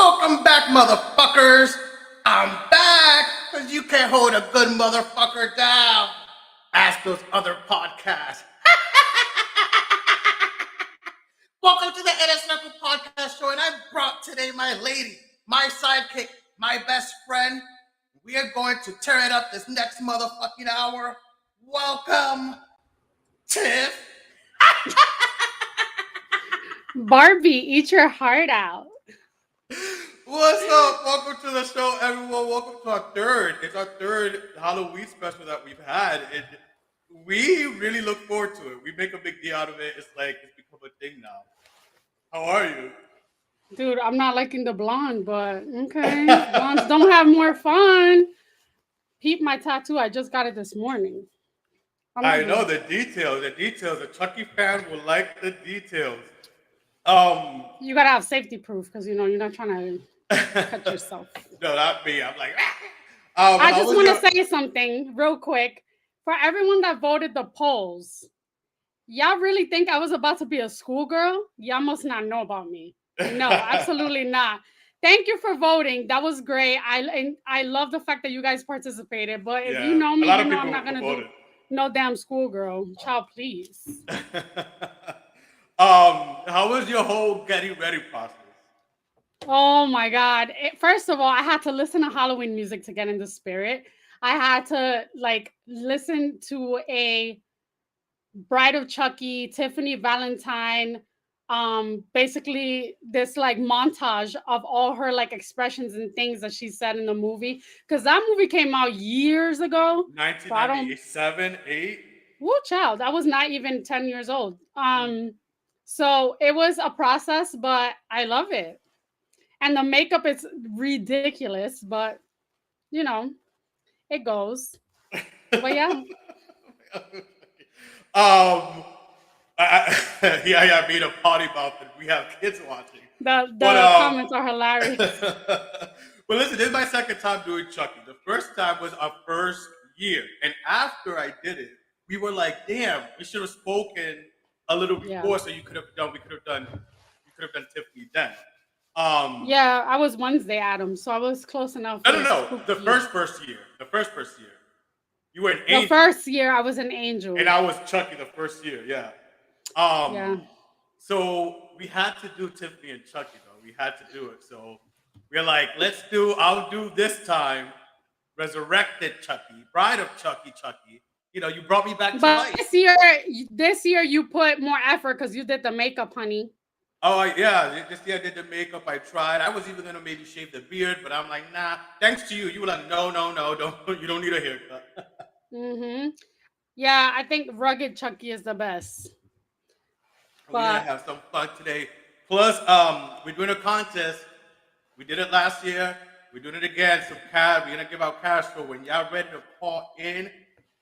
Welcome back, motherfuckers. I'm back because you can't hold a good motherfucker down. Ask those other podcasts. Welcome to the Inner Circle Podcast Show, and I brought today my lady, my sidekick, my best friend. We are going to tear it up this next motherfucking hour. Welcome, Tiff. Barbie, eat your heart out. What's up? Welcome to the show, everyone. Welcome to our third. It's our third Halloween special that we've had, and we really look forward to it. We make a big deal out of it. It's like it's become a thing now. How are you? Dude, I'm not liking the blonde, but okay. Blondes don't have more fun. Peep my tattoo. I just got it this morning. I know the details. The details. The Chucky fan will like the details. You gotta have safety proof because you're not trying to cut yourself. No, not me. I'm like. I just want to say something real quick for everyone that voted the polls. Y'all really think I was about to be a schoolgirl? Y'all must not know about me. No, absolutely not. Thank you for voting. That was great. I love the fact that you guys participated. But if you know me, you know I'm not gonna do no damn schoolgirl. Child, please. How was your whole getting ready process? Oh my God. First of all, I had to listen to Halloween music to get in the spirit. I had to listen to a Bride of Chucky, Tiffany Valentine, basically this montage of all her expressions and things that she said in the movie, because that movie came out years ago. 1997, 8. Woo, child, I was not even 10 years old. So it was a process, but I love it. And the makeup is ridiculous, but it goes. But yeah. Yeah, being a potty mouth, and we have kids watching. The comments are hilarious. But listen, this is my second time doing Chucky. The first time was our first year, and after I did it, we were like, "Damn, we should have spoken a little before, so we could have done Tiffany then." Yeah, I was Wednesday Adam, so I was close enough. No. The first year. You were an angel. The first year I was an angel. And I was Chucky the first year, yeah. Yeah. So we had to do Tiffany and Chucky, though. We had to do it. So we're like, I'll do this time Resurrected Chucky, Bride of Chucky. You brought me back to life. This year you put more effort because you did the makeup, honey. Oh, yeah. This year I did the makeup. I tried. I was even going to maybe shave the beard, but I'm like, nah, thanks to you. You were like, no, you don't need a haircut. Mm-hmm. Yeah, I think rugged Chucky is the best. We're going to have some fun today. Plus, we're doing a contest. We did it last year. We're doing it again. So we're going to give out cash. So when y'all ready to call in,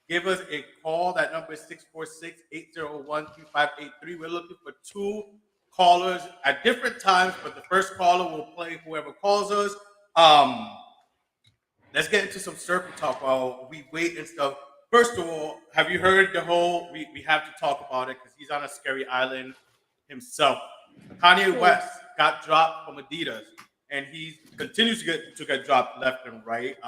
give us a call. That number is 646-801-3583. We're looking for 2 callers at different times, but the first caller will play whoever calls us. Let's get into some serpent talk while we wait and stuff. First of all, have you heard the whole? We have to talk about it because he's on a scary island himself. Kanye West got dropped from Adidas, and he continues to get dropped left and right.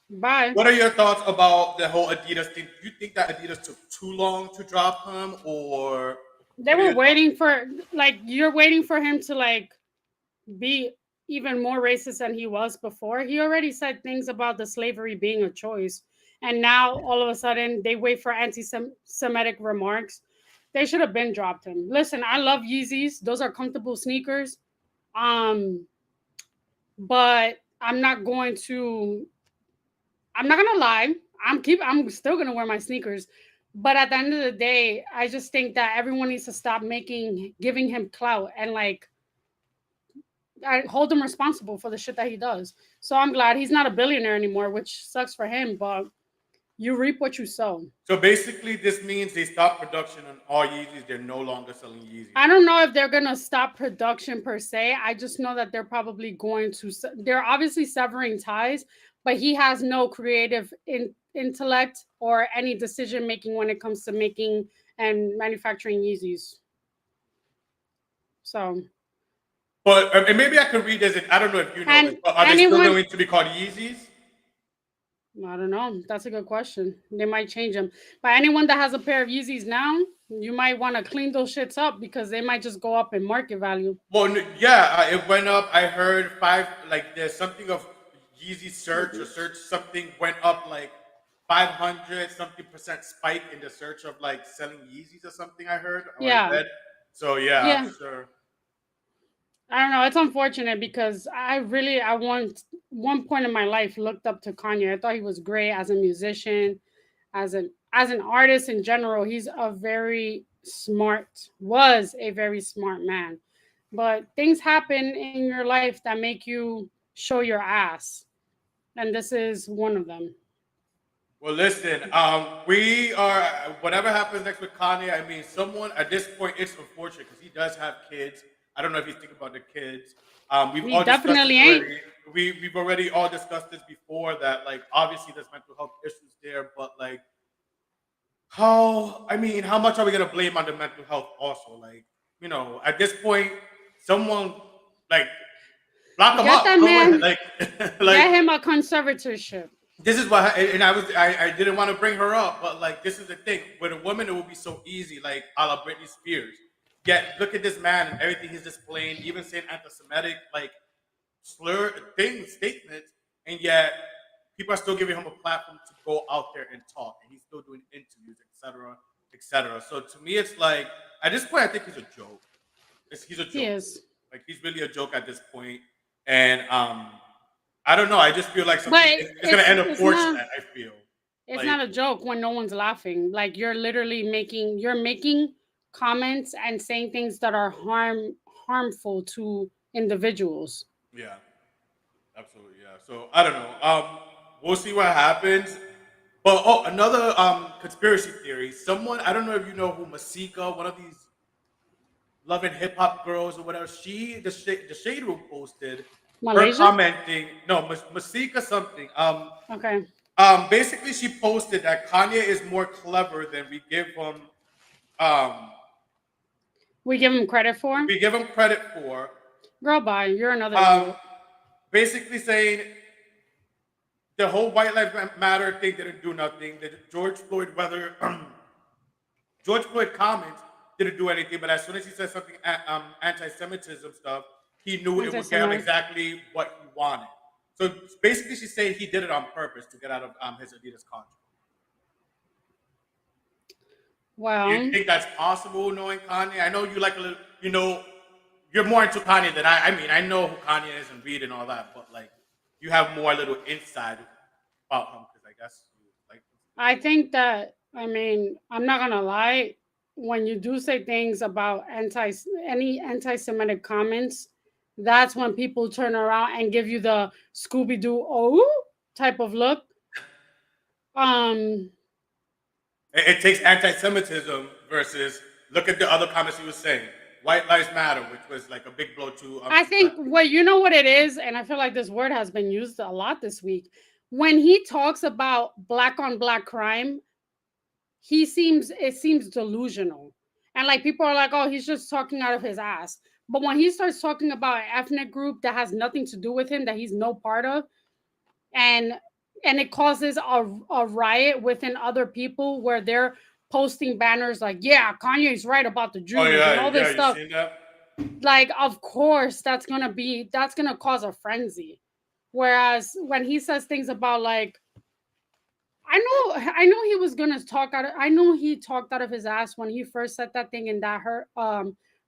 Bye. What are your thoughts about the whole Adidas thing? Do you think that Adidas took too long to drop him, or they were waiting for you're waiting for him to be even more racist than he was before? He already said things about the slavery being a choice. And now, all of a sudden, they wait for anti-Semitic remarks. They should have been dropped him. Listen, I love Yeezys. Those are comfortable sneakers. But I'm not going to lie. I'm still going to wear my sneakers. But at the end of the day, I just think that everyone needs to stop giving him clout and I hold him responsible for the shit that he does. So I'm glad he's not a billionaire anymore, which sucks for him, but you reap what you sow. So basically, this means they stopped production on all Yeezys. They're no longer selling Yeezys. I don't know if they're going to stop production per se. I just know that they're probably going to. They're obviously severing ties, but he has no creative intellect or any decision making when it comes to making and manufacturing Yeezys. So But and maybe I could revisit. I don't know if you know this, And but are they still anyone, going to be called Yeezys? I don't know. That's a good question. They might change them. But anyone that has a pair of Yeezys now, you might want to clean those shits up because they might just go up in market value. Well, yeah, it went up. I heard five. Like there's something of Yeezy search or search something went up like 500 something percent spike in the search of like selling Yeezys or something. I heard or I Yeah. read. So yeah, I'm Yeah. sure. I don't know. It's unfortunate because I once one point in my life looked up to Kanye. I thought he was great as a musician, as an artist in general. He's was a very smart man. But things happen in your life that make you show your ass, and this is one of them. Well, listen, we are whatever happens next with Kanye. I mean, someone at this point, it's unfortunate because he does have kids. I don't know if you think about the kids. We've He all discussed this definitely ain't. already. We've already all discussed this before that like obviously there's mental health issues there, but like how much are we gonna blame on the mental health also? Like, at this point, someone like lock them Get up. that Go ahead. man. Like like Get him a conservatorship. this is what, and I didn't want to bring her up, but like this is the thing with a woman, it would be so easy, like a la Britney Spears. Yet look at this man and everything he's displaying, even saying anti-Semitic like slur things, statements, and yet people are still giving him a platform to go out there and talk, and he's still doing interviews, etc., etc. So to me, it's like at this point, I think he's a joke. He's a He joke. is. Like he's really a joke at this point, and I don't know. I just feel like But something is gonna end it's unfortunate. not. I feel It's like not a joke when no one's laughing. Like you're making comments and saying things that are harmful to individuals. yeah, absolutely, yeah. So I don't know. We'll see what happens. But another conspiracy theory. Someone I don't know if you know who Masika, one of these loving hip hop girls or whatever. The shade room posted her Malaysia? commenting. No, Masika something. Okay. Basically, she posted that Kanye is more clever than um, We give him credit for. we give him credit for. Girl, bye. You're another Um, idiot. basically saying the whole white lives matter thing didn't do nothing. The George Floyd comments didn't do anything, but as soon as he said something anti-Semitism stuff, he knew it would get him Anti-Semitic. exactly what he wanted. So basically, she's saying he did it on purpose to get out of his Adidas contract. Do you Well, think that's possible, knowing Kanye? I know you like a little, you're more into Kanye than I. I mean, I know who Kanye is and read and all that, but like, you have more little insight about him because I guess you like. I think that I'm not gonna lie. When you do say things about any anti-Semitic comments, that's when people turn around and give you the Scooby Doo oh type of look. Um, It takes anti-Semitism versus look at the other comments he was saying. White lives matter, which was like a big blow to. I think you know what it is, and I feel like this word has been used a lot this week. When he talks about black on black crime, it seems delusional. And like people are like, oh, he's just talking out of his ass. But when he starts talking about an ethnic group that has nothing to do with him, that he's no part of, and it causes a riot within other people where they're posting banners like, yeah, Kanye's right about the Oh Jews and yeah, all this yeah, you stuff. seen that? Like, of course, that's gonna cause a frenzy. Whereas when he says things about like, I know he was gonna talk out. I know he talked out of his ass when he first said that thing in that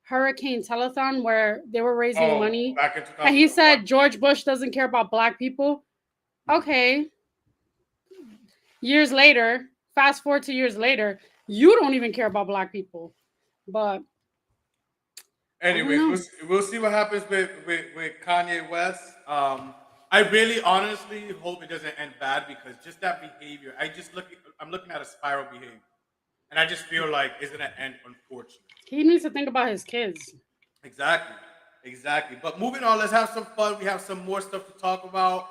hurricane telethon where they were raising Oh, money, back in and he 2001. said George Bush doesn't care about black people. Okay, years later, fast forward to years later, you don't even care about black people. But I don't Anyways, know. we'll see what happens with Kanye West. I really honestly hope it doesn't end bad because just that behavior, I'm looking at a spiral behavior, and I just feel like it's gonna end unfortunately. He needs to think about his kids. Exactly, exactly. But moving on, let's have some fun. We have some more stuff to talk about.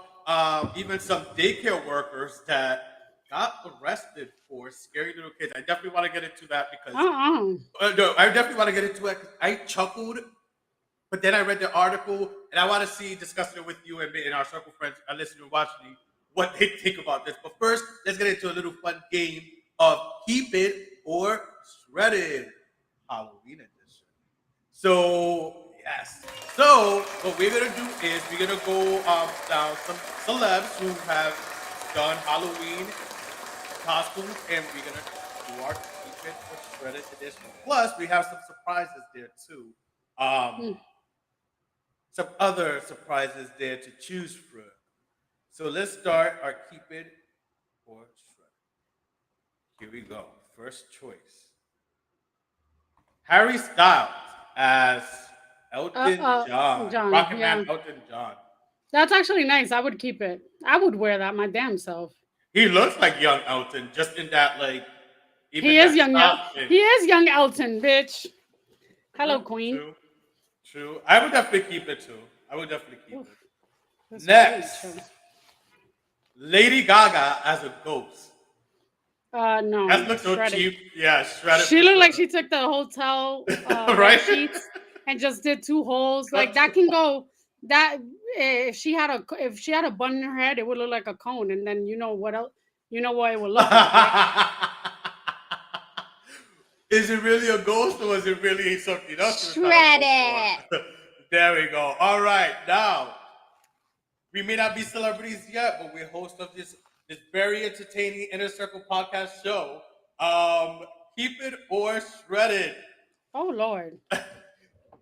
Even some daycare workers that got arrested for scary little kids. I definitely want to get into that because Uh-uh. no, I definitely want to get into it because I chuckled But then I read the article, and I want to see, discussing it with you and our circle friends, listening and watching, what they think about this. But first, let's get into a little fun game of Keep It or Shredded Halloween edition. So, yes. So, what we're going to do is we're going to go down some celebs who have done Halloween costumes, and we're going to do our Keep It or Shredded edition. Plus, we have some surprises there, too. Hmm. Some other surprises there to choose from. So let's start our Keep It or Shred. Here we go. First choice. Harry Styles as Elton John. John, Rocket yeah. Man Elton John. That's actually nice. I would keep it. I would wear that my damn self. He looks like young Elton, just in that, like, even He is that young. top thing. He is young Elton, bitch. Hello, True, Queen. True. True. I would definitely keep it too. I would definitely keep Oof, it. that's Next, really true. Lady Gaga as a ghost. No. That looks so shredded. cheap. Yeah, shredded. She for looked like sure. she took the hotel Right? bed sheets and just did 2 holes. Like that can go. That if she had a bun in her head, it would look like a cone. And then you know what else? You know what it would look like. Right? Is it really a ghost or was it really something else? Shredded. There we go. All right, now we may not be celebrities yet, but we're hosts of this very entertaining Inner Circle podcast show. Keep it or shredded. Oh Lord.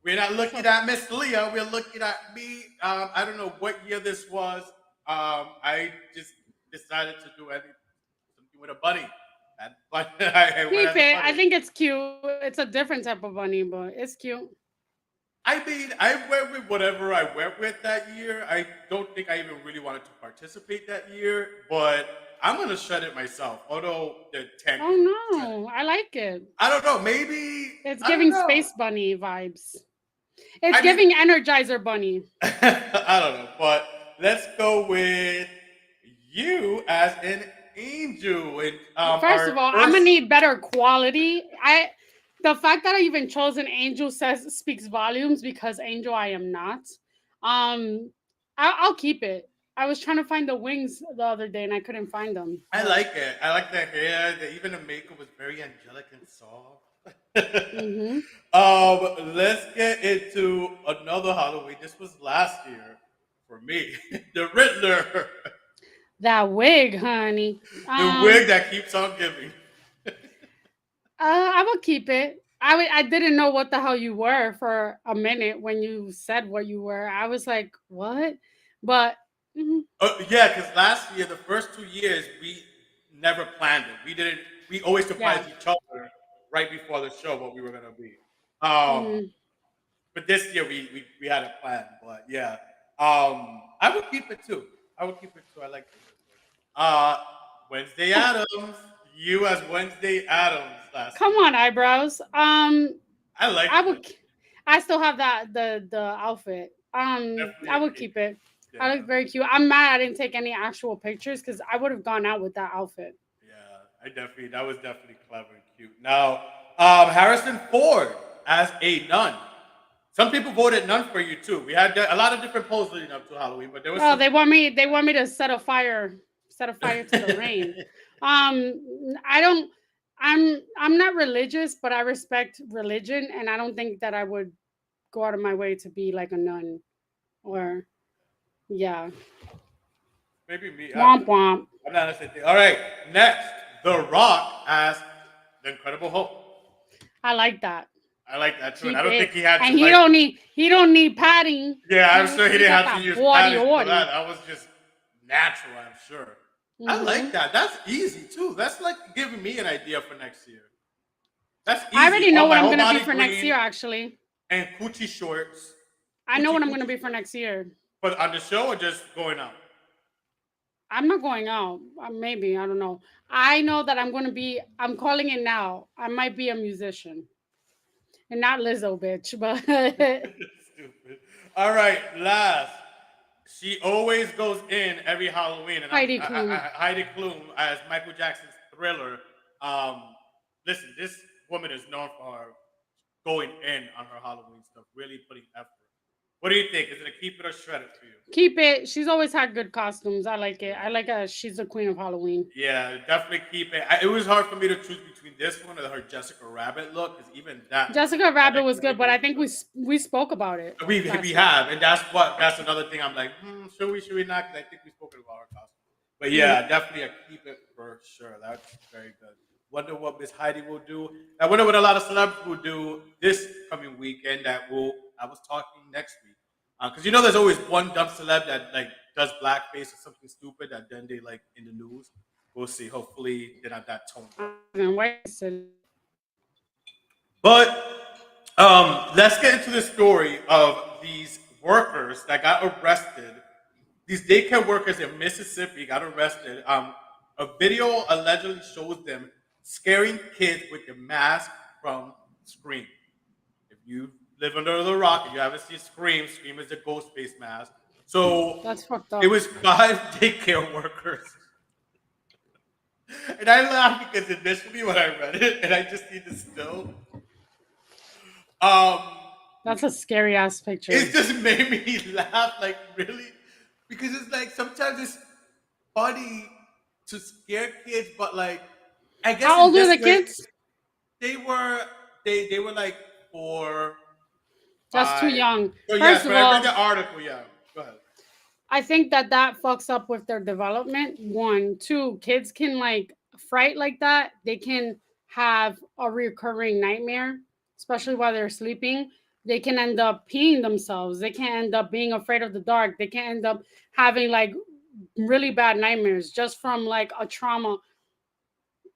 We're not looking at Miss Leah. We're looking at me. I don't know what year this was. I just decided to do something with a bunny. And I went Keep as a it. I bunny. think it's cute. It's a different type of bunny, but it's cute. I mean, I went with whatever I went with that year. I don't think I even really wanted to participate that year, but I'm gonna shred it myself. Although the tank. Oh no, I like it. I don't know. Maybe It's I don't giving know. Space Bunny vibes. It's I mean- giving Energizer Bunny. I don't know, but let's go with you as an angel. And First of all, I'm gonna need better quality. The fact that I even chose an angel speaks volumes because angel I am not. I'll keep it. I was trying to find the wings the other day and I couldn't find them. I like it. I like the hair. Even the makeup was very angelic and soft. Mhm. Let's get into another Halloween. This was last year for me. The Riddler. That wig, honey. The wig that keeps on giving. I would keep it. I didn't know what the hell you were for a minute when you said what you were. I was like, what? But mhm. Yeah, because last year, the first 2 years, we never planned it. We didn't. We always surprised each other right before the show what we were gonna be. Mhm. But this year we had a plan. But yeah, I would keep it too. I would keep it too. I like it. Wednesday Adams. You as Wednesday Adams last. Come on, eyebrows. I like. I would. I still have the outfit. I would keep it. Yeah, I look very cute. I'm mad I didn't take any actual pictures because I would have gone out with that outfit. yeah, that was definitely clever and cute. Now, Harrison Ford as a nun. Some people voted nun for you too. We had a lot of different polls leading up to Halloween, but there was. Oh, they want me to set a fire to the rain. I don't. I'm not religious, but I respect religion, and I don't think that I would go out of my way to be like a nun, or yeah. Maybe me. Womp womp. I'm not saying. All right, next, The Rock as the Incredible Hulk. I like that. I like that too. And Keep I don't it. think he had to. And he don't need padding. Yeah, I'm sure he didn't got have to that use body padding for order. that. That was just natural, I'm sure. I like Mhm. that. That's easy too. That's like giving me an idea for next year. That's easy. I already know All what my I'm whole gonna be body for next green year. Actually, And coochie shorts. I know what I'm Coochie gonna be for next year. But on the show or just going out? I'm not going out. Maybe I don't know. I know that I'm gonna be. I'm calling it now. I might be a musician, and not Lizzo, bitch. But Stupid. All right, last. She always goes in every Halloween, and Heidi Klum. Heidi Klum as Michael Jackson's Thriller. Listen, this woman is known for going in on her Halloween stuff, really putting effort. What do you think? Is it a keep it or shred it for you? Keep it. She's always had good costumes. I like it. I like her. She's the queen of Halloween. Yeah, definitely keep it. It was hard for me to choose between this one or her Jessica Rabbit look, because even that Jessica Rabbit was good, iconic but I was think good. we spoke about it. We last we week. have, and that's another thing. I'm like, should we not? Because I think we've spoken about our costume. But yeah, definitely a keep it for sure. That's very good. Wonder what Miss Heidi will do. I wonder what a lot of celebs will do this coming weekend. I was talking next week, because there's always one dumb celeb that like does blackface or something stupid that then they like in the news. We'll see. Hopefully they're not that toned down. And wasted. But let's get into the story of these workers that got arrested. These daycare workers in Mississippi got arrested. A video allegedly shows them scaring kids with the mask from Scream. If you live under the rock and you haven't seen Scream, Scream is a ghost face mask. So That's fucked up. it was 5 daycare workers. And I laughed because initially when I read it, and I just need to still. That's a scary ass picture. It just made me laugh, like really, because it's like sometimes it's funny to scare kids, but like I guess How old in are the this way, kids? they were like 4, That's too 5. young. So First yes, of but I all, read the article. Yeah, go ahead. I think that fucks up with their development. 1, 2, kids can like fright like that. They can have a recurring nightmare, especially while they're sleeping. They can end up peeing themselves. They can end up being afraid of the dark. They can end up having like really bad nightmares just from like a trauma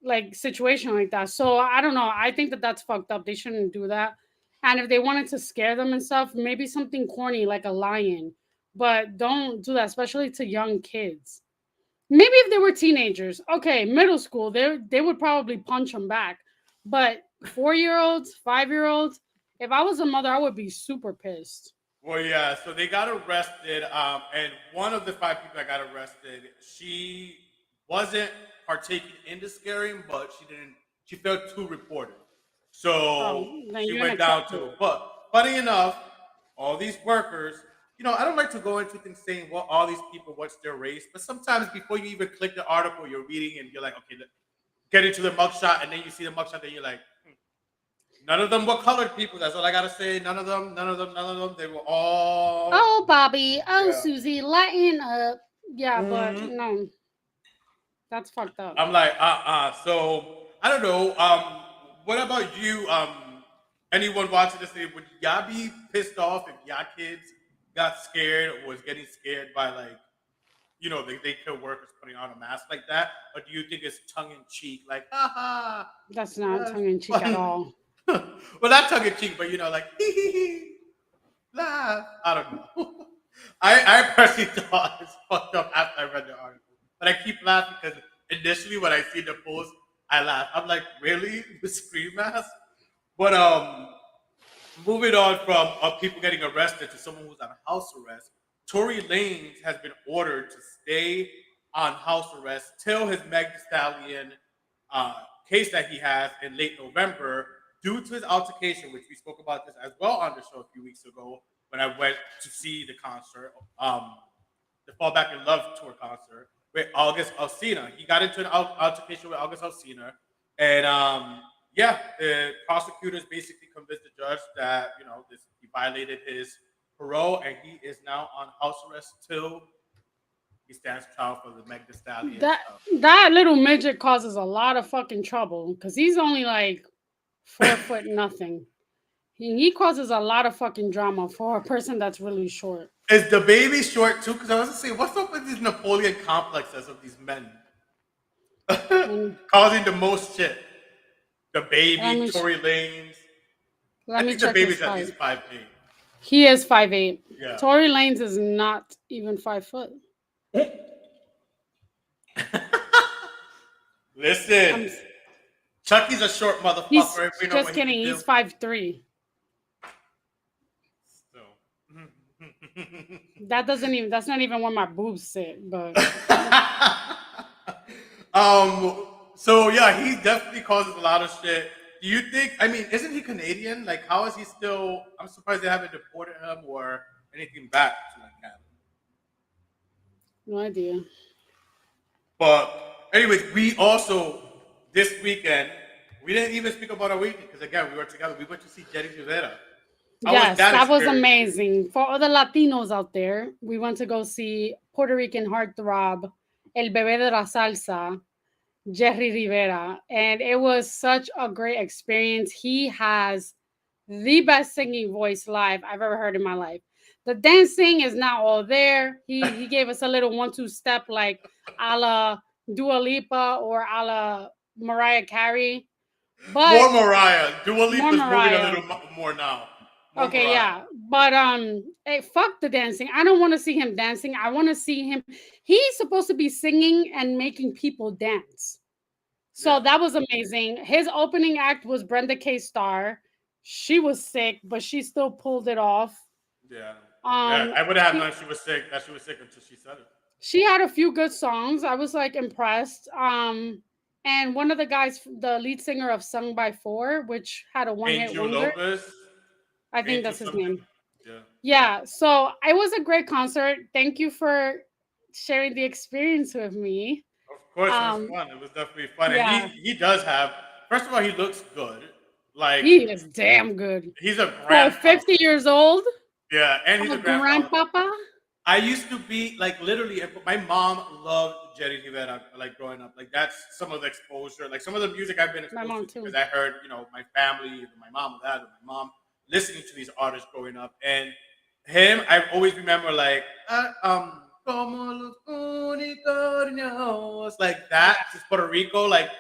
like situation like that. So I don't know. I think that that's fucked up. They shouldn't do that. And if they wanted to scare them and stuff, maybe something corny like a lion. But don't do that, especially to young kids. Maybe if they were teenagers, okay, middle school, they would probably punch them back. But 4-year-olds, 5-year-olds, if I was a mother, I would be super pissed. Well, yeah. So they got arrested, and one of the 5 people that got arrested, she wasn't partaking in the scaring, but she didn't. She failed to report it, so Then she you're went gonna down to it. But funny enough, all these workers, I don't like to go into things saying what all these people, what's their race, but sometimes before you even click the article, you're reading and you're like, okay, get into the mugshot, and then you see the mugshot, and you're like, none of them were colored people. That's all I gotta say. None of them. They were all. Oh, Bobby. Oh, Yeah. Susie, lighten up. Yeah, but Mhm. no, that's fucked up. I'm like, So I don't know. What about you? Anyone watching this thing, would y'all be pissed off if y'all kids got scared or was getting scared by like, they kill workers putting on a mask like that? Or do you think it's tongue in cheek, like, haha? That's not That's tongue in cheek at funny. all. Well, not tongue in cheek, but like, hee hee hee, laugh. I don't know. I personally thought it's fucked up after I read the article, but I keep laughing because initially when I see the post, I laugh. I'm like, really, with Scream mask? But moving on from people getting arrested to someone who's on house arrest, Tory Lanez has been ordered to stay on house arrest till his Meg Thee Stallion case that he has in late November due to his altercation, which we spoke about this as well on the show a few weeks ago when I went to see the concert, the Fall Back in Love tour concert with August Alsina. He got into an altercation with August Alsina, and the prosecutors basically convinced the judge that he violated his parole, and he is now on house arrest till he stands trial for the Meg Thee Stallion stuff. That little midget causes a lot of fucking trouble because he's only like 4 foot nothing. He causes a lot of fucking drama for a person that's really short. Is the baby short too? Because I was gonna say, what's up with these Napoleon complexes of these men causing the most shit? The baby, Tory Lanez. I think the baby's at least 5'8". He is 5'8". Yeah. Tory Lanez is not even 5 foot. Listen, Chucky's a short motherfucker. He's we know just what kidding. He's 5'3". That's not even where my boobs sit, but so yeah, he definitely causes a lot of shit. Do you think, isn't he Canadian? Like, how is he still, I'm surprised they haven't deported him, or anything back to like Cali. No idea. But anyways, we also this weekend we didn't even speak about our weekend because again we were together. We went to see Jerry Rivera. How was Yes, that that was experience? amazing. For all the Latinos out there, we went to go see Puerto Rican heartthrob, El Bebé de la Salsa, Jerry Rivera. And it was such a great experience. He has the best singing voice live I've ever heard in my life. The dancing is not all there. He gave us a little 1-2 step like a la Dua Lipa or a la Mariah Carey. More But Mariah. Dua more Lipa's moving a Mariah. little more now. More Okay, Mariah. yeah. But hey, fuck the dancing. I don't want to see him dancing. I want to see him. He's supposed to be singing and making people dance. So Yeah. that was amazing. His opening act was Brenda K. Starr. She was sick, but she still pulled it off. Yeah. Um, I would have she, known she was sick. That she was sick until she said it. she had a few good songs. I was like impressed. And one of the guys, the lead singer of Sung by Four, which had a one-hit Angel wonder. Lopez. I think Angel that's his something. name. Yeah. Yeah, so it was a great concert. Thank you for sharing the experience with me. Of course, it was Um, fun. It was definitely fun, and yeah, he does have. First of all, he looks good. Like he is damn good. he's a For grandpa. 50 years old, Yeah, and he's a a grandpa. grandpapa. I used to be like literally. My mom loved Jerry Rivera like growing up. Like that's some of the exposure. Like some of the music I've been My exposed mom to too. because I heard my family, my mom, dad, and my mom listening to these artists growing up, and him. I always remember like como los unicornios, like that. Just Puerto Rico, like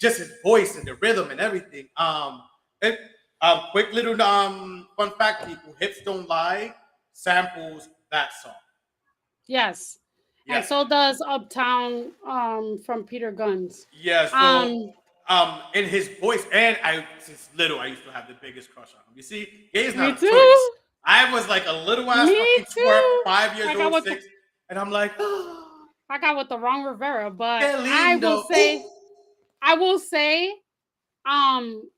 just his voice and the rhythm and everything. And, quick little fun fact, people: Hips Don't Lie samples that song. Yes. And Yes. so does Uptown from Peter Guns. Yeah. So Um, in his voice, and since little I used to have the biggest crush on him. You see, gay is me not a too. choice. I was like a little ass Me fucking twerp, too. 5 years I got old, with the, 6, and I'm like, I got with the wrong Rivera, but qué lindo. I will say,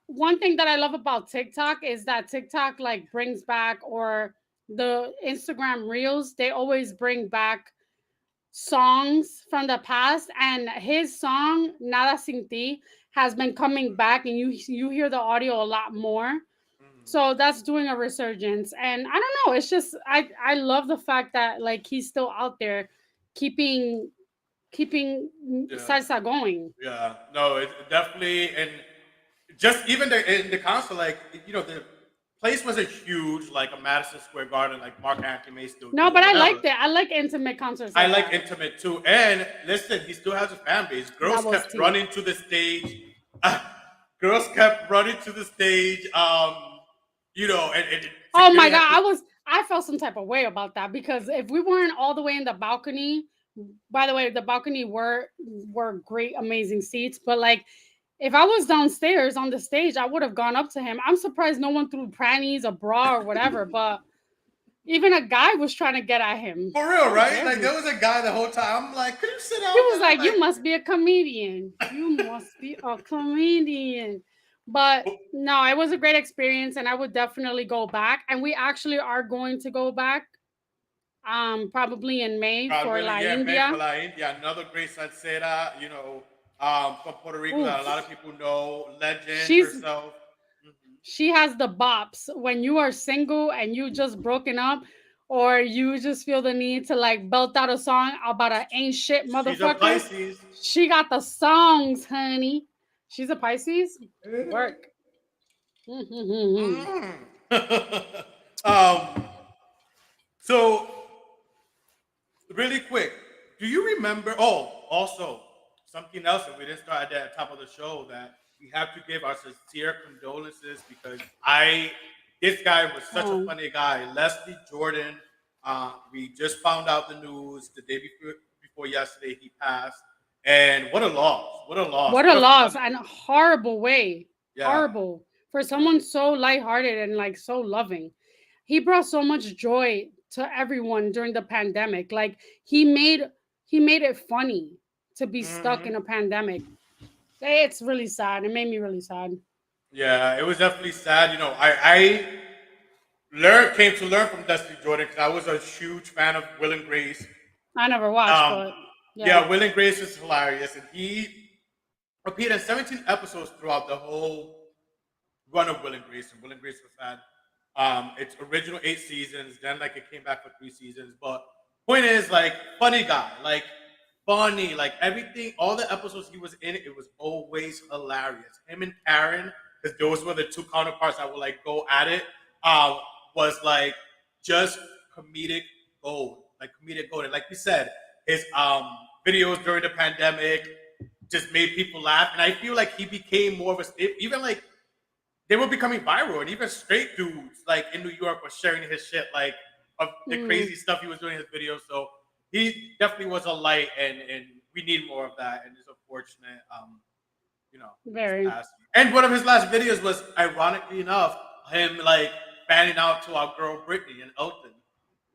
one thing that I love about TikTok is that TikTok like brings back, or the Instagram reels, they always bring back songs from the past, and his song Nada Sin Ti has been coming back, and you hear the audio a lot more. So that's doing a resurgence, and I don't know, it's just I love the fact that like he's still out there keeping Yeah. salsa going. Yeah, no, it definitely, and just even in the concert, like the place wasn't huge, like a Madison Square Garden, like Mark Anthony may still No, do but or I whatever. liked it. I like intimate concerts. I Like like that. intimate too, and listen, he still has a fan base. Girls That was kept tea. running to the stage. Girls kept running to the stage. And Oh my security had god, to- I felt some type of way about that, because if we weren't all the way in the balcony, by the way, the balcony were great, amazing seats, but like if I was downstairs on the stage, I would have gone up to him. I'm surprised no one threw panties, a bra, or whatever, but even a guy was trying to get at him. For real, How right? dare Like you. there was a guy the whole time. I'm like, could you sit down? He was man?" like, "You must be a comedian. You must be a comedian." But no, it was a great experience, and I would definitely go back. And we actually are going to go back, probably in May for Probably, La yeah, May India. for La India, another great salsera, from Puerto Rico that a lot of people know, legend She's herself. she has the bops. When you are single and you just broken up, or you just feel the need to like belt out a song about an ain't shit She's a motherfucker, Pisces. she got the songs, honey. She's a Pisces. Work. um, so really quick, do you remember? Oh, also something else that we didn't start at the top of the show that we have to give our sincere condolences because this guy was such a funny guy, Leslie Jordan. We just found out the news the day before yesterday. He passed, and what a loss! What a loss! What a loss, and a horrible way. Yeah. Horrible for someone so lighthearted and like so loving. He brought so much joy to everyone during the pandemic. Like he made it funny to be stuck in a pandemic. It's really sad. It made me really sad. Yeah, it was definitely sad. came to learn from Destiny Jordan because I was a huge fan of Will and Grace. I never watched, Um, but yeah. yeah, Will and Grace is hilarious, and he appeared in 17 episodes throughout the whole run of Will and Grace. And Will and Grace was had its original 8 seasons, then like it came back for 3 seasons. But point is, like, funny guy, like funny, like everything, all the episodes he was in, it was always hilarious. Him and Karen, because those were the two counterparts that would like go at it. Was like just comedic gold, like comedic gold. And like we said, his videos during the pandemic just made people laugh, and I feel like he became more of a even like they were becoming viral, and even straight dudes like in New York were sharing his shit, like of the crazy stuff he was doing in his videos. So he definitely was a light, and we need more of that. And it's unfortunate, you know, Very. his passing. And one of his last videos was, ironically enough, him like fanning out to our girl Britney and Elton.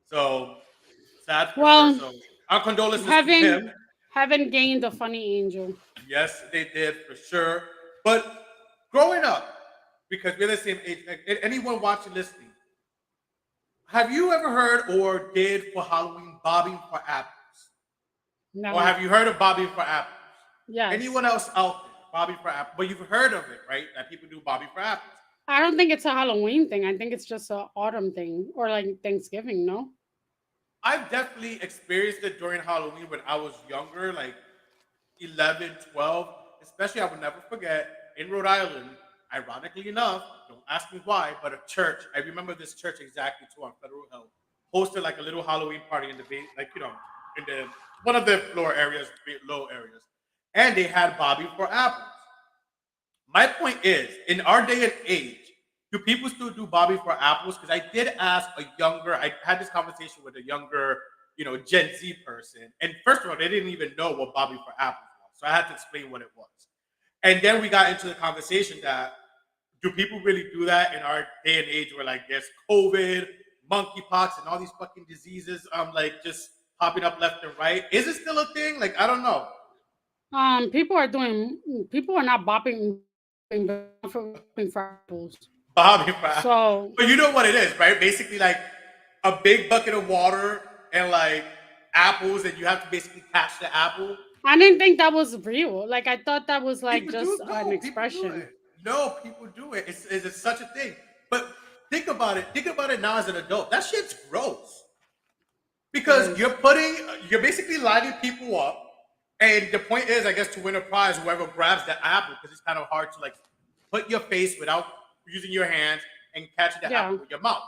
So sad for Well, sure. So our condolences to Heaven, him. Heaven gained a funny angel. Yes, they did for sure. But growing up, because we're the same age, like, anyone watching, listening, have you ever heard or did for Halloween bobbing for apples? No. Or have you heard of bobbing for apples? Yes. Anyone else out there bobbing for apples? But you've heard of it, right? That people do bobbing for apples. I don't think it's a Halloween thing. I think it's just an autumn thing or like Thanksgiving, no? I've definitely experienced it during Halloween when I was younger, like 11, 12. Especially, I would never forget, in Rhode Island, ironically enough, don't ask me why, but a church, I remember this church exactly too, on Federal Hill, hosted like a little Halloween party in the like, in the one of the floor areas, low areas. And they had Bobby for apples. My point is, in our day and age, do people still do Bobby for apples? Because I did ask I had this conversation with a younger, Gen Z person. And first of all, they didn't even know what Bobby for apples was. So I had to explain what it was. And then we got into the conversation that, do people really do that in our day and age where like there's COVID, monkeypox, and all these fucking diseases like just popping up left and right? Is it still a thing? Like, I don't know. People are not bopping for apples. Bobby for apples. So, but you know what it is, right? Basically, like a big bucket of water and like apples, and you have to basically catch the apple. I didn't think that was real. Like, I thought that was like People just do, an no, expression. No, people do it. It's such a thing. But think about it. Think about it now as an adult. That shit's gross. Because you're basically lining people up. And the point is, I guess, to win a prize, whoever grabs the apple, because it's kind of hard to like put your face without using your hands and catch the apple with your mouth.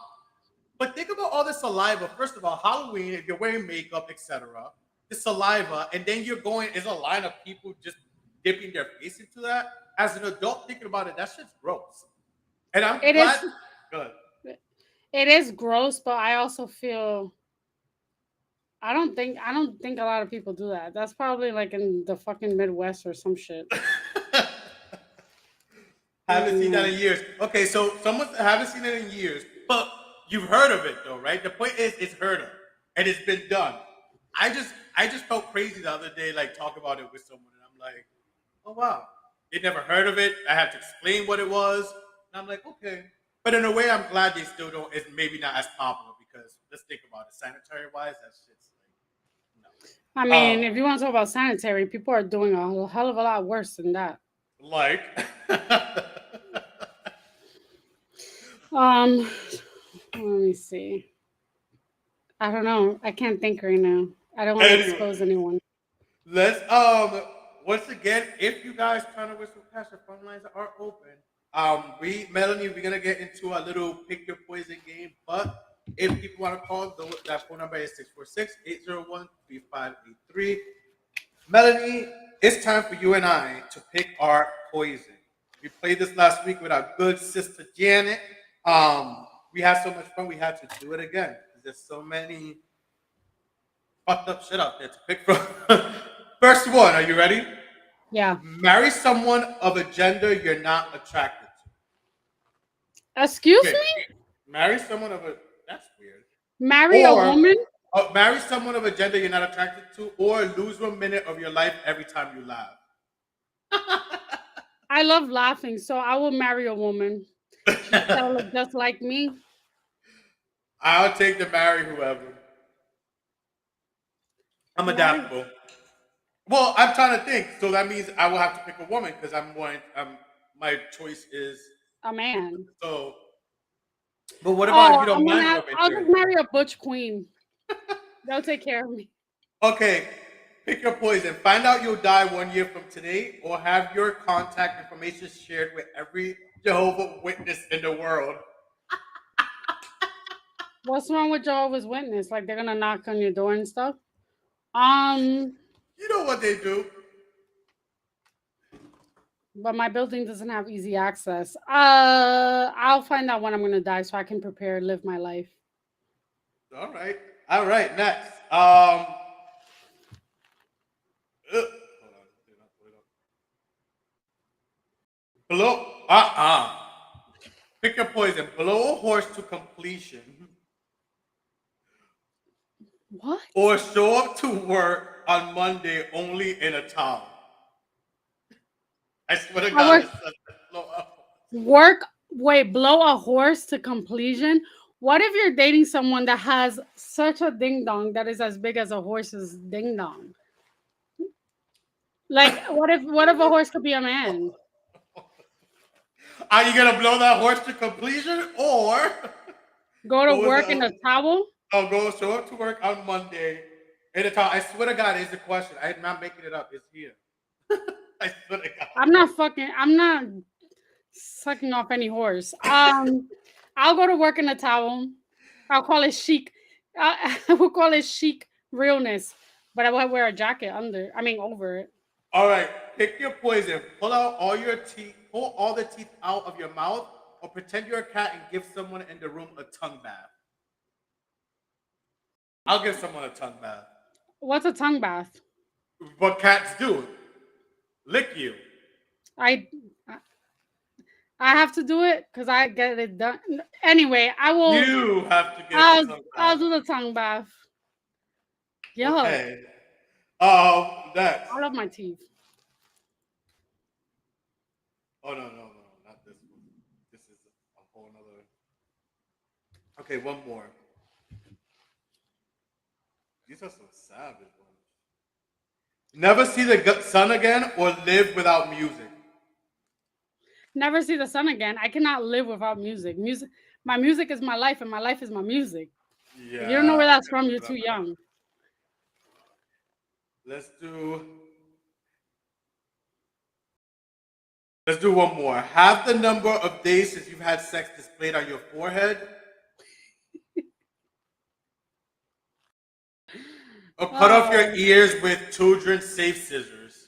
But think about all the saliva. First of all, Halloween, if you're wearing makeup, etc., the saliva, and then you're going, is a line of people just dipping their face into that. As an adult thinking about it, that shit's gross. And I'm glad. Good. It is gross, but I also feel I don't think a lot of people do that. That's probably like in the fucking Midwest or some shit. Haven't seen that in years. Okay, so someone haven't seen it in years, but you've heard of it though, right? The point is, it's heard of and it's been done. I just felt crazy the other day, like talking about it with someone, and I'm like, oh wow, they never heard of it. I had to explain what it was, and I'm like, okay. But in a way, I'm glad they still don't. It's maybe not as popular because let's think about it, sanitary wise, that shit's like no. I mean, if you want to talk about sanitary, people are doing a hell of a lot worse than that. Like, let me see. I don't know. I can't think right now. I don't want to expose anyone. Let's once again, if you guys trying to whistle past, the phone lines are open. Melanie, we're gonna get into a little pick your poison game, but if people want to call, that phone number is 646-801-3583. Melanie, it's time for you and I to pick our poison. We played this last week with our good sister Janet. We had so much fun, we had to do it again. There's so many fucked up shit out there to pick from. First one, are you ready? Yeah. Marry someone of a gender you're not attracted to. Excuse me? Marry someone of a... That's weird. Marry a woman? Marry someone of a gender you're not attracted to, or lose 1 minute of your life every time you laugh. I love laughing, so I will marry a woman. She'll look just like me. I'll take the marry whoever. I'm Why adaptable. Well, I'm trying to think. So that means I will have to pick a woman because I'm going. My choice is a man? so. But what about if Oh, you don't mind women I'll just here? marry a butch queen. They'll take care of me. Okay, pick your poison. Find out you'll die 1 year from today, or have your contact information shared with every Jehovah Witness in the world. What's wrong with Jehovah's Witness? Like they're gonna knock on your door and stuff. Um, You know what they do. but my building doesn't have easy access. I'll find out when I'm gonna die so I can prepare, live my life. All right. All right. Next. Hold on. Blow. Pick your poison. Blow a horse to completion, What? or show up to work on Monday only in a towel. I swear to I God, work it's such a blow up. work. Wait, blow a horse to completion. What if you're dating someone that has such a ding dong that is as big as a horse's ding dong? Like, what if a horse could be a man? Are you gonna blow that horse to completion, or Go to what was work in the? a towel? I'll go show up to work on Monday in a towel. I swear to God, it's the question. I'm not making it up. It's here. I swear to God. I'm not sucking off any horse. I'll go to work in a towel. I'll call it chic. I will call it chic realness, but I will wear a jacket under. I mean, over it. All right, pick your poison. Pull out all your teeth. Pull all the teeth out of your mouth, or pretend you're a cat and give someone in the room a tongue bath. I'll give someone a tongue bath. What's a tongue bath? What cats do? Lick you. I I have to do it because I get it done. Anyway, I will. You have to give a I'll tongue I'll bath. do the tongue bath. Yuck! Okay. Next. I love my teeth. Oh no, not this one. This is a whole nother. Okay, one more. These are some savage ones. Never see the sun again, or live without music. Never see the sun again. I cannot live without music. My music is my life, and my life is my music. If you don't know Yeah, where I that's can from, live you're too without that. young. Let's do. Let's do one more. Have the number of days since you've had sex displayed on your forehead, or cut off your Oh, ears with children's safe scissors.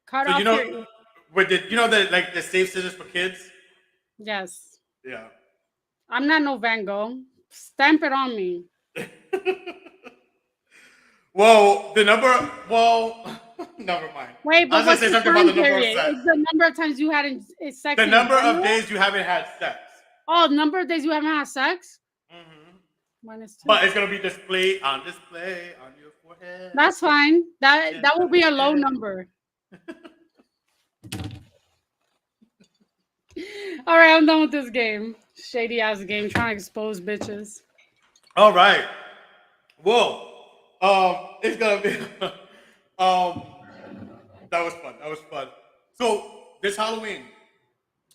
cut So off your with the like the safe scissors for kids. yes. Yeah. I'm not no Van Gogh. Stamp it on me. Well, the number. Well, never mind. Wait, I but was gonna what's say the something about the time number of period? sex. It's the number of times you had sex The in number of general. days you haven't had sex. Oh, number of days you haven't had sex. Hmm. -2. But it's gonna be displayed on your forehead. That's fine. Yes, That will be a low yes. number. All right, I'm done with this game. Shady ass game trying to expose bitches. All right. Whoa. It's gonna be. um, that was fun. That was fun. So this Halloween,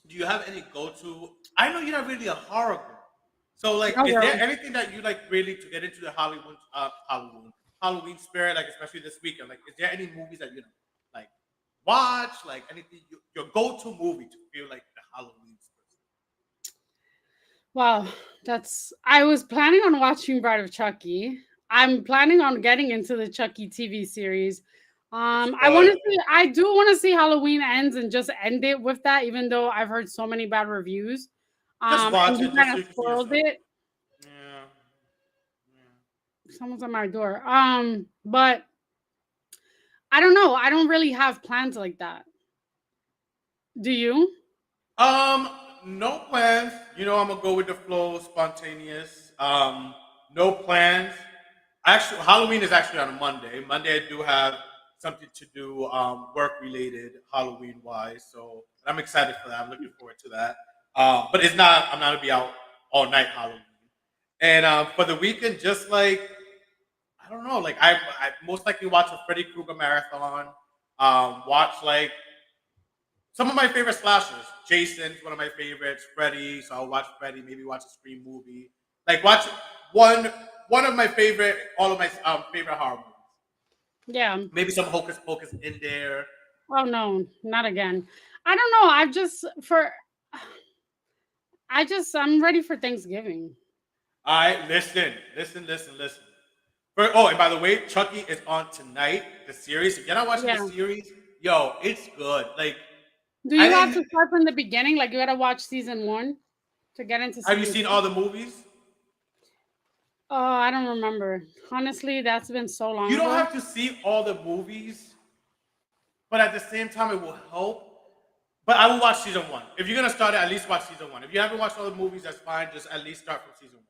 do you have any go-to? I know you're not really a horror girl. So like, No is there girl. anything that you like really to get into the Halloween spirit? Like especially this weekend. Like, is there any movies that like watch? Like anything your go-to movie to feel like the Halloween spirit? Wow, that's. I was planning on watching Bride of Chucky. I'm planning on getting into the Chucky TV series. It's I want to good. see. I do want to see Halloween ends and just end it with that, even though I've heard so many bad reviews. Just watch And you it just kind so of you can see spoiled yourself. it. Yeah. Someone's at my door. But I don't know. I don't really have plans like that. Do you? No plans. I'm gonna go with the flow, spontaneous. No plans. Actually, Halloween is actually on a Monday. Monday, I do have something to do, work related, Halloween wise. So I'm excited for that. I'm looking forward to that. But it's not. I'm not gonna be out all night Halloween. And for the weekend, just like I don't know, like I most likely watch a Freddy Krueger marathon. Watch like some of my favorite slashers. Jason's one of my favorites. Freddy, so I'll watch Freddy. Maybe watch a Scream movie. Like watch one one of my favorite, all of my favorite horror movies. Yeah. Maybe some Hocus Pocus in there. Oh no, not again. I don't know. I'm ready for Thanksgiving. All right, listen. Oh, and by the way, Chucky is on tonight. The series. If you're not watching the Yeah. series, yo, it's good. Like Do I you have to didn't. start from the beginning? Like you gotta watch season one to get into Have you season seen two? all the movies? Oh, I don't remember. Honestly, that's been so long You don't ago. have to see all the movies, but at the same time, it will help. But I will watch season one. If you're gonna start it, at least watch season one. If you haven't watched all the movies, that's fine. Just at least start from season one.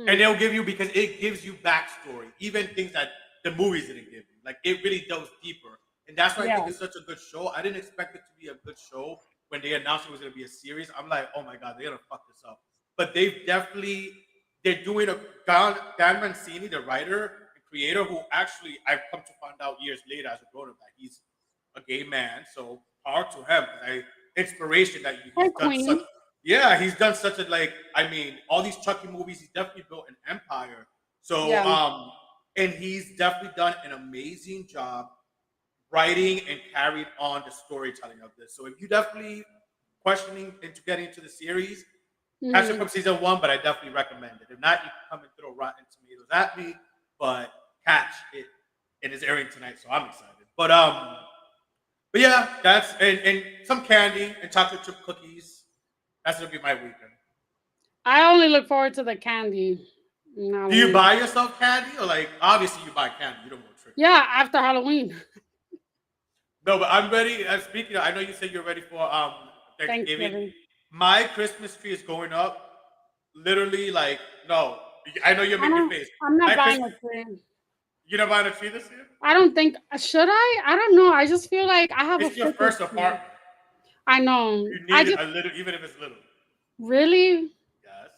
And Hmm. they'll give you because it gives you backstory, even things that the movies didn't give you. Like it really delves deeper, and that's why I think Yeah. it's such a good show. I didn't expect it to be a good show when they announced it was going to be a series. I'm like, oh my god, they're gonna fuck this up. But they're doing a Dan Mancini, the writer and creator, who actually I've come to find out years later as a grown up that he's a gay man. So power to him. Inspiration that Hey, he's done such. Queen. Yeah, he's done such a like. I mean, all these Chucky movies, he's definitely built an empire. So, Yeah. and he's definitely done an amazing job writing and carried on the storytelling of this. So, if you definitely questioning into getting into the series, catch it Hmm. from season one. But I definitely recommend it. If not, you can come and throw Rotten Tomatoes at me. But catch it. It is airing tonight, so I'm excited. But yeah, and some candy and chocolate chip cookies. That's gonna be my weekend. I only look forward to the candy. in Do you Halloween. buy yourself candy or like obviously you buy candy, you don't go trick or Yeah, treat. after Halloween, No, but I'm ready. Speaking of, I know you said you're ready for Thanksgiving. Thanksgiving. My Christmas tree is going up. Literally, like no, I know you're I making your don't. face. I'm not My buying Christmas, a tree. you not buying a tree this year? I don't think. Should I? I don't know. I just feel like I have a It's your Christmas first tree. apartment. I know. You I need just a little, even if it's little. really. Yes.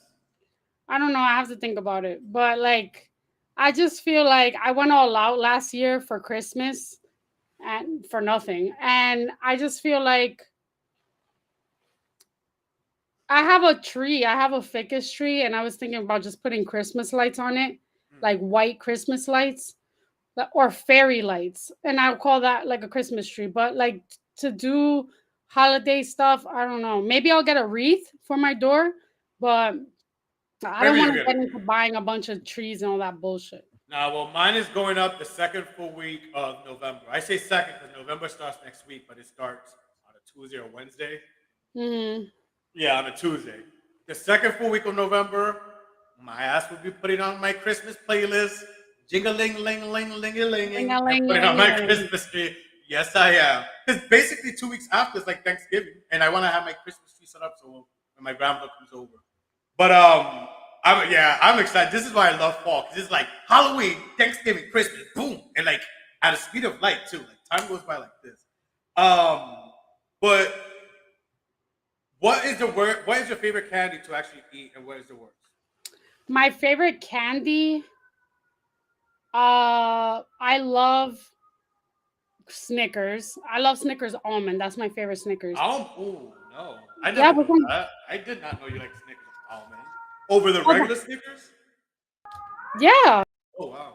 I don't know. I have to think about it. But like, I just feel like I went all out last year for Christmas and for nothing. And I just feel like I have a tree. I have a ficus tree, and I was thinking about just putting Christmas lights on it, Mm. like white Christmas lights or fairy lights, and I'll call that like a Christmas tree. But like to do holiday stuff, I don't know. Maybe I'll get a wreath for my door, but I don't Maybe want you to get get it. into buying a bunch of trees and all that bullshit. Now, well, mine is going up the second full week of November. I say second because November starts next week, but it starts on a Tuesday or Wednesday. Hmm. Yeah, on a Tuesday. The second full week of November, my ass will be putting on my Christmas playlist. Jingling, ling, ling, ling, Ling ling, a and ling putting on ling a my ling. Christmas tree. Yes, I am. Because basically 2 weeks after is like Thanksgiving, and I want to have my Christmas tree set up so when my grandmother comes over. But I'm excited. This is why I love fall because it's like Halloween, Thanksgiving, Christmas, boom, and like at a speed of light too. Like time goes by like this. But what is your favorite candy to actually eat, and what is the worst? My favorite candy. I love Snickers. I love Snickers almond. That's my favorite Snickers. Oh no, I Yeah, never but knew that. I did not know you like Snickers almond over the regular Snickers. yeah, Oh wow.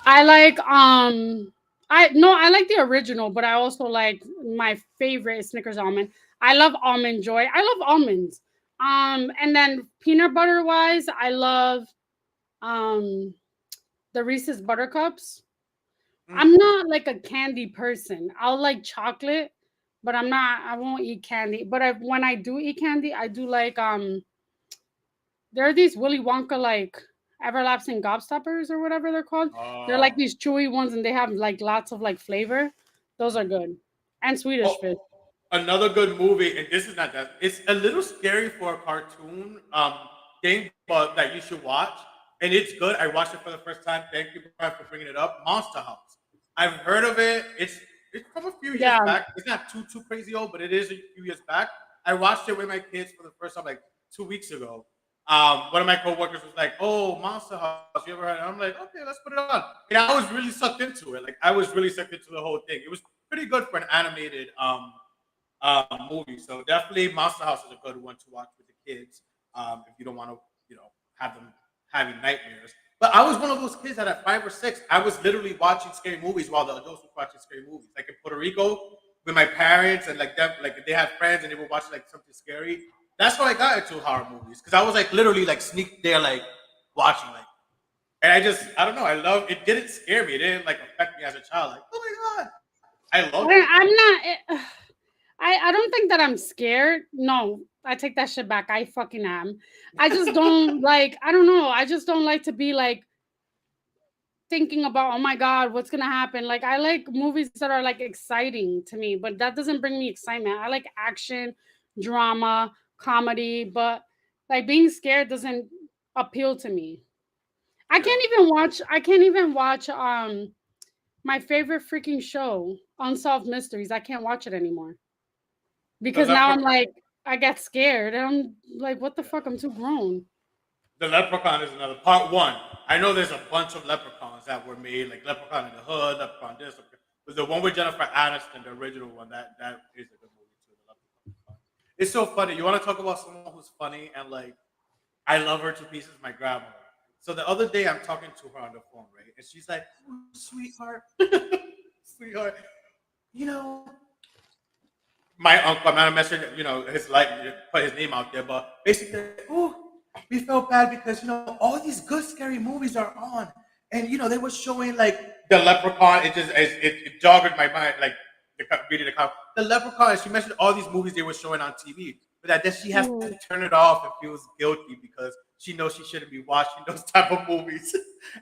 I like I no, I like the original, but I also like my favorite is Snickers almond. I love almond joy. I love almonds. And then peanut butter wise, I love um the Reese's buttercups. I'm Mm. not like a candy person. I'll like chocolate, but I won't eat candy. But when I do eat candy, I do like there are these Willy Wonka like everlasting gobstoppers or whatever they're called. They're like Oh. these chewy ones and they have like lots of like flavor. Those are Mm. good. And Swedish Oh, fish. another good movie, and this is not that. It's a little scary for a cartoon thing, but that you should watch, and it's good. I watched it for the first time. Thank you, Brian, for bringing it up. Monster House. I've heard of it. It's from a few years Yeah. back. It's not too crazy old, but it is a few years back. I watched it with my kids for the first time like 2 weeks ago. One of my coworkers was like, "Oh, Monster House, you ever heard?" And I'm like, "Okay, let's put it on." And I was really sucked into it. Like I was really sucked into the whole thing. It was pretty good for an animated movie. So definitely, Monster House is a good one to watch with the kids. If you don't want to, have them having nightmares. But I was one of those kids that at 5 or 6, I was literally watching scary movies while the adults were watching scary movies. Like in Puerto Rico with my parents and like them, like they had friends and they were watching like something scary. That's how I got into horror movies because I was like literally like sneak there like watching like, and I don't know, I love it. Didn't scare me. It didn't like affect me as a child. Like oh my god, I loved it. I'm not. I don't think that I'm scared. No, I take that shit back. I fucking am. I just don't like. I don't know. I just don't like to be like thinking about, oh my god, what's gonna happen. Like I like movies that are like exciting to me, but that doesn't bring me excitement. I like action, drama, comedy, but like being scared doesn't appeal to me. I can't even watch my favorite freaking show, Unsolved Mysteries. I can't watch it anymore The because now I'm leprechaun, like I get scared and I'm like, what the fuck? I'm too grown. the leprechaun is another part one. I know there's a bunch of leprechauns that were made, like Leprechaun in the Hood, Leprechaun this, but the one with Jennifer Aniston, the original one, that is a good movie too. The Leprechaun. It's so funny. You want to talk about someone who's funny and like I love her to pieces, my grandma. So the other day I'm talking to her on the phone, right? And she's like, oh, sweetheart, sweetheart, you know, my uncle, I'm not a messenger, his like put his name out there, but basically, oh, we felt bad because all these good scary movies are on, and they were showing like the Leprechaun. It jogged my mind, like reading the comment. The Leprechaun. She mentioned all these movies they were showing on TV, but that then she has Mm. to turn it off and feels guilty because she knows she shouldn't be watching those type of movies.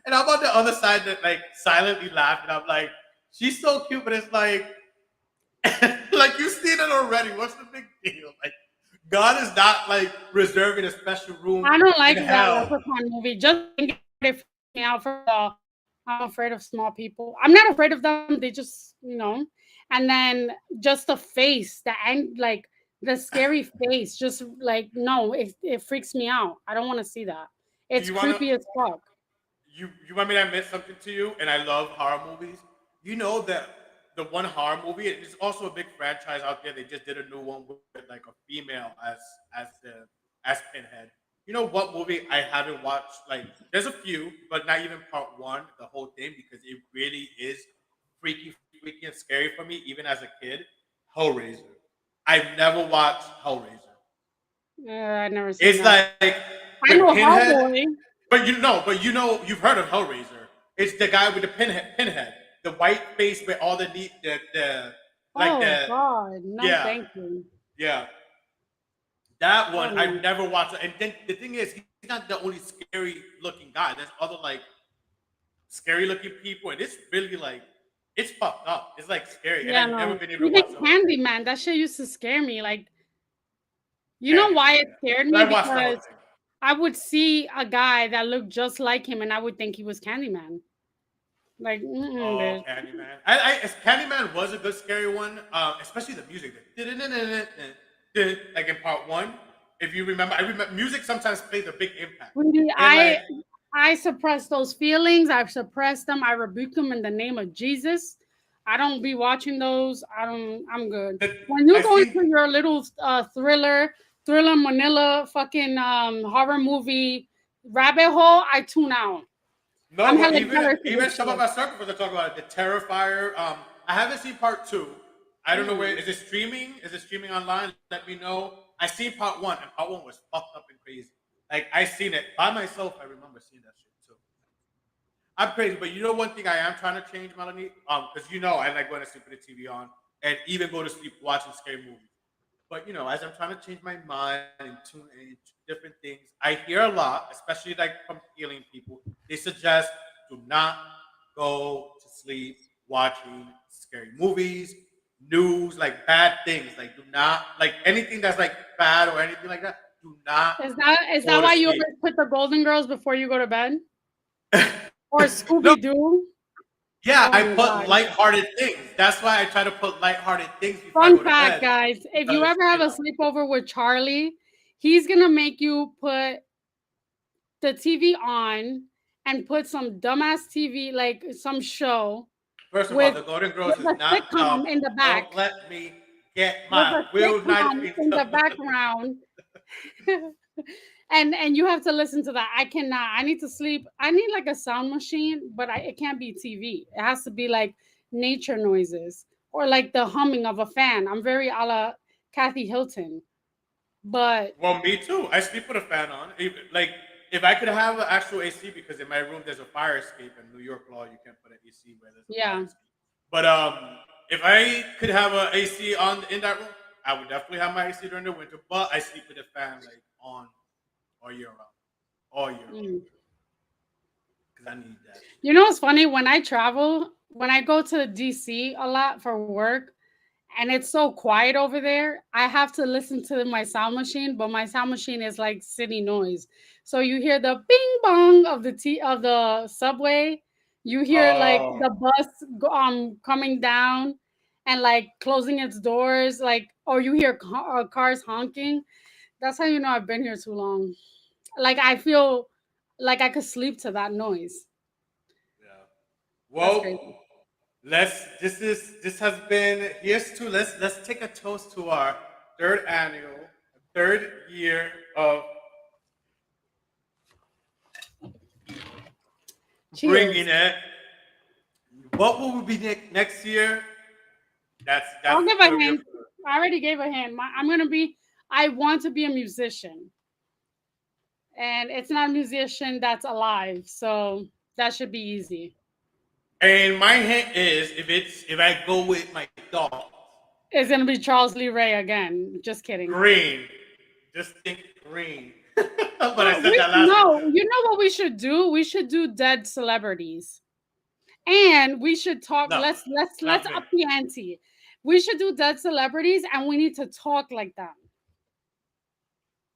And I'm on the other side that like silently laughing. I'm like, she's so cute, but it's like. Like you've seen it already. What's the big deal? Like God is not like reserving a special room I don't like in that hell. Leprechaun movie. Just thinking about it freaks me out for all. I'm afraid of small people. I'm not afraid of them. They just, and then just the face, like the scary face, just like no, it freaks me out. I don't want to see that. Do It's you wanna creepy as fuck. you want me to admit something to you? And I love horror movies. You know that the one horror movie, it's also a big franchise out there. They just did a new one with like a female as Pinhead. You know what movie I haven't watched? Like, there's a few, but not even part one, the whole thing, because it really is freaky and scary for me, even as a kid. Hellraiser. I've never watched Hellraiser. I've never seen It's that. like I with know Pinhead, Hellboy. you've heard of Hellraiser. It's the guy with the pinhead, the white face with all the neat, the like Oh the God, no, yeah, thank you. yeah. That Oh one no. I've never watched. And then the thing is, he's not the only scary looking guy. There's other like scary looking people, and it's really like it's fucked up. It's like scary, and Yeah, I've never no. been able to Even watch the whole thing. Candyman, that shit used to scare me. Like, you know why Candyman, it yeah. scared But me? I watched the whole Because thing. I would see a guy that looked just like him, and I would think he was Candyman. Like, Oh, bitch. Candyman. Candyman was a good scary one, especially the music. Like in part one. If you remember, I remember music sometimes plays a big impact. Sweetie, And like, I suppress those feelings. I suppress them. I rebuke them in the name of Jesus. I don't be watching those. I'm good. the, When you I go seen into your little thriller Manila fucking horror movie rabbit hole, I tune out. no, I'm but hella even jealous of even this some of shit. our circle was talking about it. The Terrifier. I haven't seen part two. I don't know where Mm. is it streaming? Is it streaming online? Let me know. I seen part one, and part one was fucked up and crazy. Like I seen it by myself. I remember seeing that shit too. I'm crazy, but you know one thing I am trying to change, Melanie. Because I like going to sleep with the TV on, and even go to sleep watching scary movies. But as I'm trying to change my mind and tune into different things, I hear a lot, especially like from healing people. They suggest do not go to sleep watching scary movies, news, like bad things. Like do not like anything that's like bad or anything like that. Do not Is that go to why you sleep. always put the Golden Girls before you go to bed? Or No, Scooby Doo? yeah, Oh I my put god. lighthearted things. That's why I try to put lighthearted things before I Fun go to fact, bed guys. If you because ever have a sleepover with Charlie, he's gonna make you put the TV on and put some dumbass TV, like some show First of all, with the Golden Girls with is a not sitcom dumb. in the back, Don't let me get with my a Will sitcom Knight. in the background. And you have to listen to that. I cannot. I need to sleep. I need like a sound machine, but it can't be TV. It has to be like nature noises or like the humming of a fan. I'm very a la Kathy Hilton, but Well, me too. I sleep with a fan on. Like, if I could have an actual AC, because in my room there's a fire escape, in New York law you can't put an AC where there's a fire yeah. escape. But if I could have an AC on in that room, I would definitely have my AC during the winter. But I sleep with a fan like on all year round, all year round, Mm. because I need that. You know what's funny? When I travel, when I go to DC a lot for work, and it's so quiet over there, I have to listen to my sound machine, but my sound machine is like city noise. So you hear the bing bong of of the subway, you hear like Oh, the bus coming down and like closing its doors, like, or you hear cars honking. That's how you know I've been here too long. Like I feel like I could sleep to that noise. yeah. That's crazy. Well, this has been here's to let's take a toast to our third year of bringing Cheers. it. What will we be next year? I'll That's give a gonna be hint. I already gave a hint. I'm gonna be. I want to be a musician, and it's not a musician that's alive, so that should be easy. and my hint is if I go with my dog, It's gonna be Charles Lee Ray again. Just kidding. green. Just think green. But I Oh, said that last week. no, you know what we should do? We should do dead celebrities, and we should talk. No, Let's not me. up the ante. We should do dead celebrities, and we need to talk like them.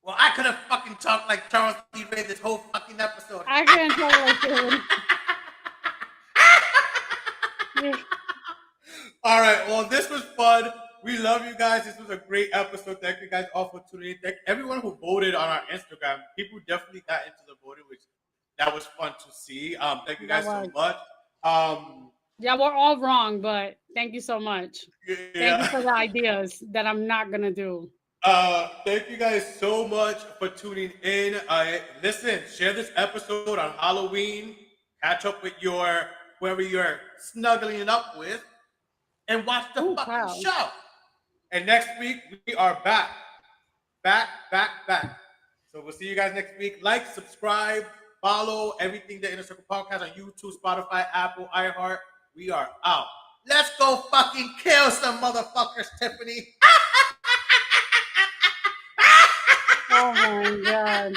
Well, I could have fucking talked like Charles D. Ray this whole fucking episode. I can't talk like them. All right. Well, this was fun. We love you guys. This was a great episode. Thank you guys all for tuning in. Thank everyone who voted on our Instagram. People definitely got into the voting, which that was fun to see. Thank you guys so much. Yeah, we're all wrong, but thank you so much. Yeah. Thank you for the ideas that I'm not gonna do. Thank you guys so much for tuning in. Listen, share this episode on Halloween. Catch up with whoever you're snuggling up with, and watch the fucking show. And next week we are back. So we'll see you guys next week. Like, subscribe, follow everything the Inner Circle Podcast on YouTube, Spotify, Apple, iHeart. We are out. Let's go fucking kill some motherfuckers, Tiffany. Oh my god.